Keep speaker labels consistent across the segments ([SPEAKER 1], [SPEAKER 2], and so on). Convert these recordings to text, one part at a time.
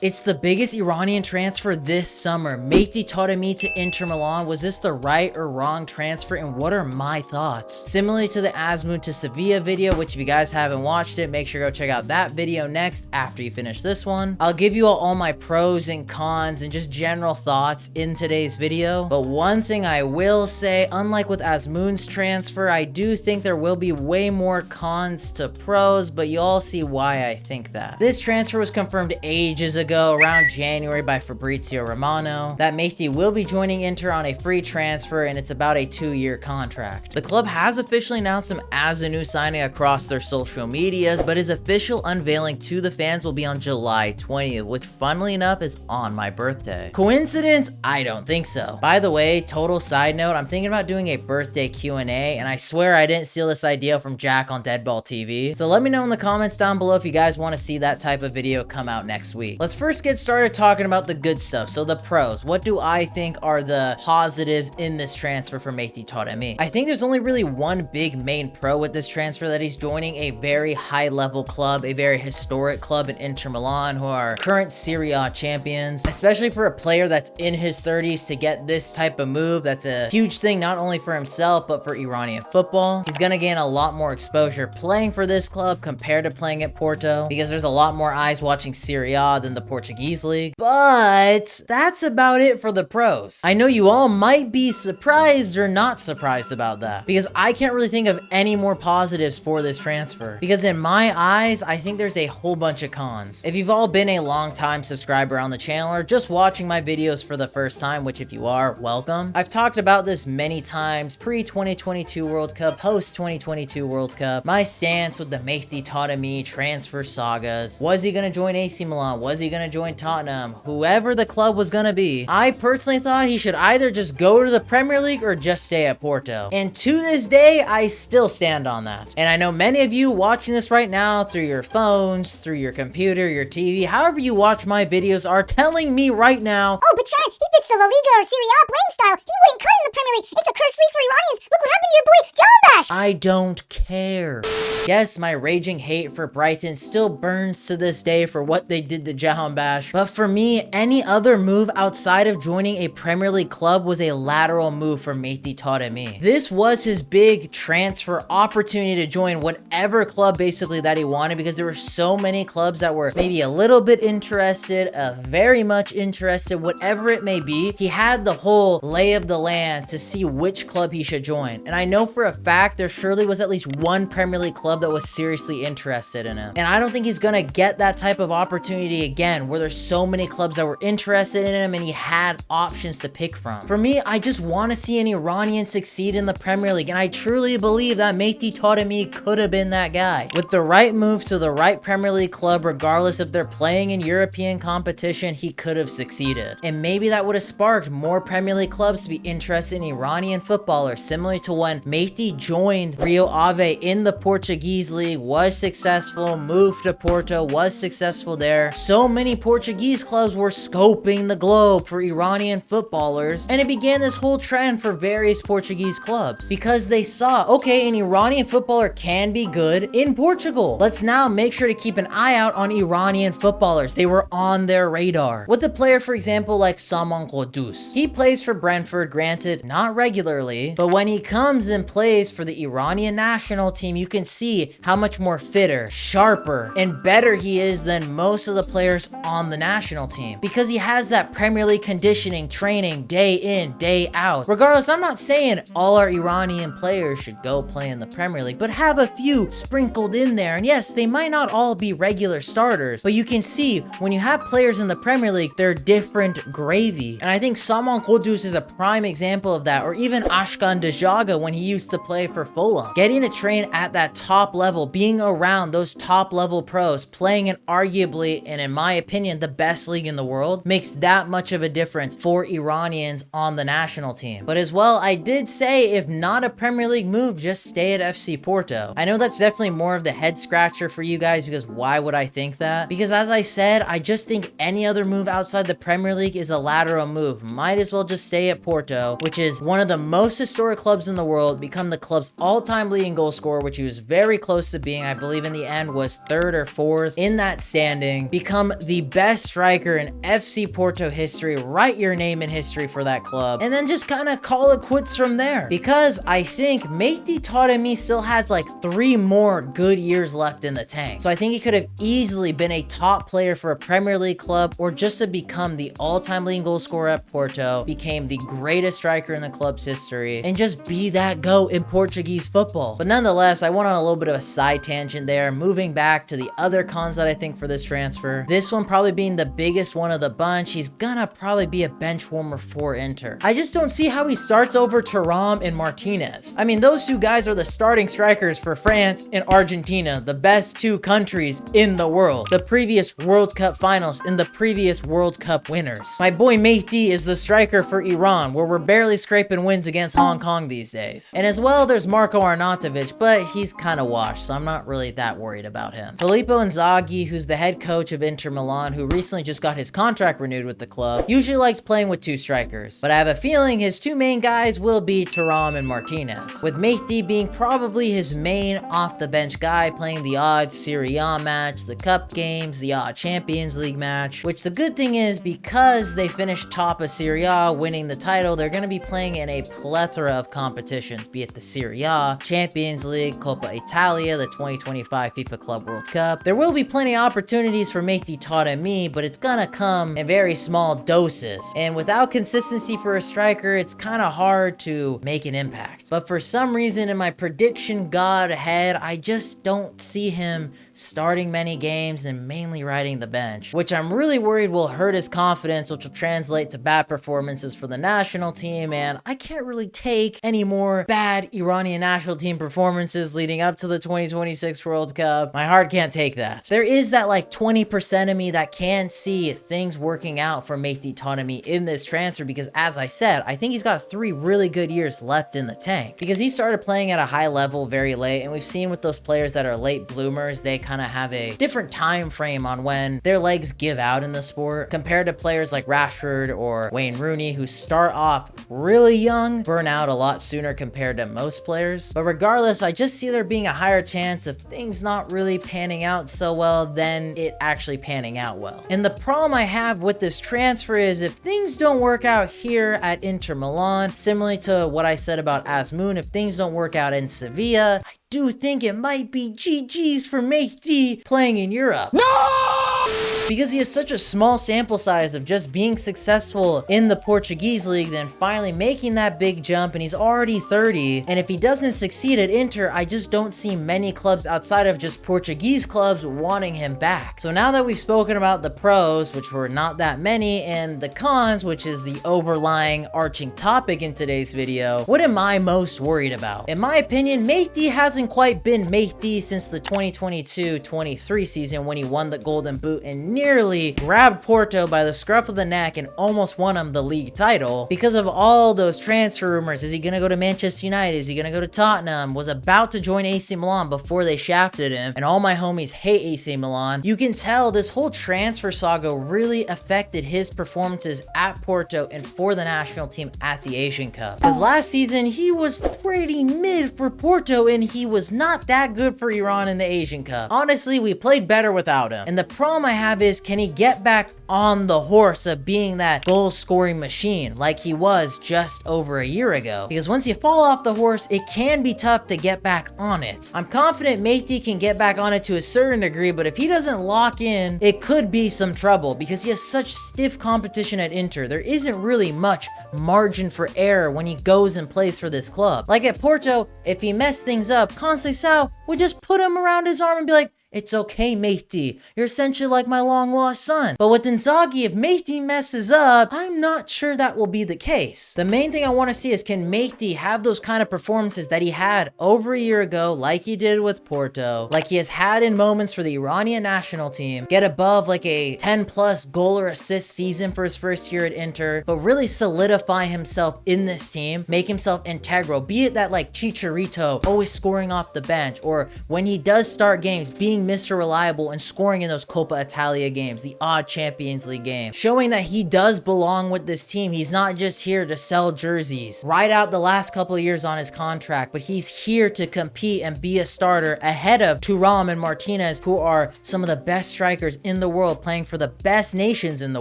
[SPEAKER 1] It's the biggest Iranian transfer this summer. Mehdi Taremi to Inter Milan. Was this the right or wrong transfer, and what are my thoughts? Similarly to the Azmoun to Sevilla video, which if you guys haven't watched it, make sure to go check out that video next after you finish this one. I'll give you all my pros and cons and just general thoughts in today's video. But one thing I will say, unlike with Azmoun's transfer, I do think there will be way more cons to pros, but you all see why I think that. This transfer was confirmed ages ago, around January, by Fabrizio Romano, that Mehdi will be joining Inter on a free transfer, and it's about a 2-year contract. The club has officially announced him as a new signing across their social medias, but his official unveiling to the fans will be on July 20th, which funnily enough is on my birthday. Coincidence? I don't think so. By the way, total side note, I'm thinking about doing a birthday Q&A, and I swear I didn't steal this idea from Jack on Deadball TV. So let me know in the comments down below if you guys want to see that type of video come out next week. Let's first get started talking about the good stuff. So the pros. What do I think are the positives in this transfer for Mehdi Taremi? I think there's only really one big main pro with this transfer, that he's joining a very high level club, a very historic club in Inter Milan, who are current Serie A champions. Especially for a player that's in his 30s to get this type of move, that's a huge thing not only for himself but for Iranian football. He's gonna gain a lot more exposure playing for this club compared to playing at Porto, because there's a lot more eyes watching Serie A than the Portuguese league. But that's about it for the pros. I know you all might be surprised or not surprised about that, because I can't really think of any more positives for this transfer, because in my eyes, I think there's a whole bunch of cons. If you've all been a long time subscriber on the channel or just watching my videos for the first time, which if you are, welcome. I've talked about this many times, pre-2022 World Cup, post-2022 World Cup, my stance with the Mehdi Taremi transfer sagas. Was he gonna join AC Milan? Was he gonna join Tottenham? Whoever the club was gonna be, I personally thought he should either just go to the Premier League or just stay at Porto. And to this day, I still stand on that. And I know many of you watching this right now through your phones, through your computer, your TV, however you watch my videos, are telling me right now,
[SPEAKER 2] "Oh, but Sean, he fits the La Liga or Serie A playing style. He wouldn't cut in the Premier League. It's a cursed league for Iranians. Look what happened to your boy, John Bash."
[SPEAKER 1] I don't care. Yes, my raging hate for Brighton still burns to this day for what they did to Jahan Bash, but for me, any other move outside of joining a Premier League club was a lateral move for Mehdi Taremi. This was his big transfer opportunity to join whatever club basically that he wanted, because there were so many clubs that were maybe a little bit interested, very much interested, whatever it may be. He had the whole lay of the land to see which club he should join. And I know for a fact there surely was at least one Premier League club that was seriously interested in him. And I don't think he's gonna get that type of opportunity again, where there's so many clubs that were interested in him and he had options to pick from. For me, I just want to see an Iranian succeed in the Premier League, and I truly believe that Mehdi Taremi could have been that guy. With the right move to the right Premier League club, regardless if they're playing in European competition, he could have succeeded. And maybe that would have sparked more Premier League clubs to be interested in Iranian footballers, similar to when Mehdi joined Rio Ave in the Portuguese league, was successful, moved to Porto, was successful there. So many Portuguese clubs were scoping the globe for Iranian footballers, and it began this whole trend for various Portuguese clubs, because they saw, okay, an Iranian footballer can be good in Portugal. Let's now make sure to keep an eye out on Iranian footballers. They were on their radar. With a player, for example, like Saman Qudus. He plays for Brentford, granted, not regularly, but when he comes and plays for the Iranian national team, you can see how much more fitter, sharper, and better he is than most of the players on the national team, because he has that Premier League conditioning training day in, day out. Regardless, I'm not saying all our Iranian players should go play in the Premier League, but have a few sprinkled in there. And yes, they might not all be regular starters, but you can see when you have players in the Premier League, they're different gravy. And I think Saman Qudus is a prime example of that, or even Ashkan Dejaga when he used to play for Fulham. Getting to train at that top level, being around those top level pros, playing in arguably, and in my opinion, the best league in the world, makes that much of a difference for Iranians on the national team. But as well, I did say, if not a Premier League move, just stay at FC Porto. I know that's definitely more of the head scratcher for you guys, because why would I think that? Because as I said, I just think any other move outside the Premier League is a lateral move. Might as well just stay at Porto, which is one of the most historic clubs in the world, become the club's all-time leading goal scorer, which he was very close to being. I believe in the end was 3rd or 4th in that standing, become the best striker in FC Porto history, write your name in history for that club, and then just kind of call it quits from there. Because I think Mehdi Taremi still has like 3 more good years left in the tank. So I think he could have easily been a top player for a Premier League club, or just to become the all-time leading goal scorer at Porto, became the greatest striker in the club's history, and just be that GOAT in Portuguese football. But nonetheless, I went on a little bit of a side tangent there, moving back to the other cons that I think for this transfer. This one probably being the biggest one of the bunch. He's gonna probably be a bench warmer for Inter. I just don't see how he starts over Thuram and Martinez. I mean, those 2 guys are the starting strikers for France and Argentina, the best 2 countries in the world, the previous World Cup finals and the previous World Cup winners. My boy Mehdi is the striker for Iran, where we're barely scraping wins against Hong Kong these days. And as well, there's Marco Arnautovic, but he's kind of washed, so I'm not really that worried about him. Filippo Inzaghi, who's the head coach of Inter Milan, who recently just got his contract renewed with the club, usually likes playing with 2 strikers, but I have a feeling his 2 main guys will be Thuram and Martinez, with Mehdi being probably his main off-the-bench guy, playing the odd Serie A match, the cup games, the odd Champions League match, which the good thing is, because they finished top of Serie A, winning the title, they're going to be playing in a plethora of competitions, be it the Serie A, Champions League, Coppa Italia, the 2025 FIFA Club World Cup. There will be plenty of opportunities for Mehdi Taremi, but it's gonna come in very small doses, and without consistency for a striker, it's kind of hard to make an impact. But for some reason in my prediction god head, I just don't see him starting many games and mainly riding the bench, which I'm really worried will hurt his confidence, which will translate to bad performances for the national team, and I can't really take any more bad Iranian national team performances leading up to the 2026 World Cup. My heart can't take that. There is that like 20% of me that can see things working out for Mehdi Taremi in this transfer, because as I said, I think he's got 3 really good years left in the tank, because he started playing at a high level very late, and we've seen with those players that are late bloomers, they kind of have a different time frame on when their legs give out in the sport, compared to players like Rashford or Wayne Rooney, who start off really young, burn out a lot sooner compared to most players. But regardless, I just see there being a higher chance of things not really panning out so well than it actually panning out well. And the problem I have with this transfer is, if things don't work out here at Inter Milan, similarly to what I said about Azmoun, if things don't work out in Sevilla, I do think it might be GG's for Mehdi playing in Europe. No! Because he has such a small sample size of just being successful in the Portuguese league, then finally making that big jump, and he's already 30. And if he doesn't succeed at Inter, I just don't see many clubs outside of just Portuguese clubs wanting him back. So now that we've spoken about the pros, which were not that many, and the cons, which is the overlying arching topic in today's video, what am I most worried about? In my opinion, Mehdi hasn't quite been Mehdi since the 2022-23 season, when he won the Golden Boot and nearly grabbed Porto by the scruff of the neck and almost won him the league title. Because of all those transfer rumors, is he gonna go to Manchester United? Is he gonna go to Tottenham? Was about to join AC Milan before they shafted him, and all my homies hate AC Milan. You can tell this whole transfer saga really affected his performances at Porto and for the national team at the Asian Cup. Because last season, he was pretty mid for Porto, and he was not that good for Iran in the Asian Cup. Honestly, we played better without him. And the problem I have is, can he get back on the horse of being that goal scoring machine like he was just over a year ago? Because once you fall off the horse, it can be tough to get back on it. I'm confident Mehdi can get back on it to a certain degree, but if he doesn't lock in, it could be some trouble, because he has such stiff competition at Inter. There isn't really much margin for error when he goes and plays for this club. Like at Porto, if he messed things up, Conceição would just put him around his arm and be like, "It's okay, Mehdi. You're essentially like my long-lost son." But with Inzaghi, if Mehdi messes up, I'm not sure that will be the case. The main thing I want to see is, can Mehdi have those kind of performances that he had over a year ago, like he did with Porto, like he has had in moments for the Iranian national team, get above like a 10+ goal or assist season for his first year at Inter, but really solidify himself in this team, make himself integral, be it that like Chicharito always scoring off the bench, or when he does start games, being being Mr. Reliable and scoring in those Coppa Italia games, the odd Champions League game, showing that he does belong with this team. He's not just here to sell jerseys, ride out the last couple of years on his contract, but he's here to compete and be a starter ahead of Thuram and Martinez, who are some of the best strikers in the world, playing for the best nations in the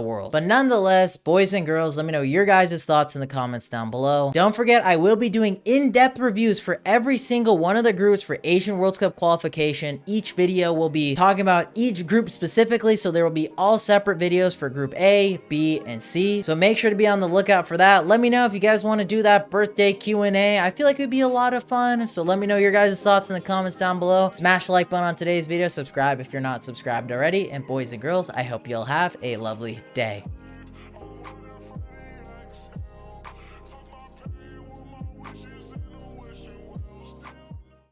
[SPEAKER 1] world. But nonetheless, boys and girls, let me know your guys' thoughts in the comments down below. Don't forget, I will be doing in-depth reviews for every single one of the groups for Asian World Cup qualification. Each video will be talking about each group specifically, so there will be all separate videos for Group A, B, and C. So make sure to be on the lookout for that. Let me know if you guys want to do that birthday Q&A. I feel like it would be a lot of fun, so let me know your guys' thoughts in the comments down below. Smash the like button on today's video, subscribe if you're not subscribed already, and boys and girls, I hope you'll have a lovely day.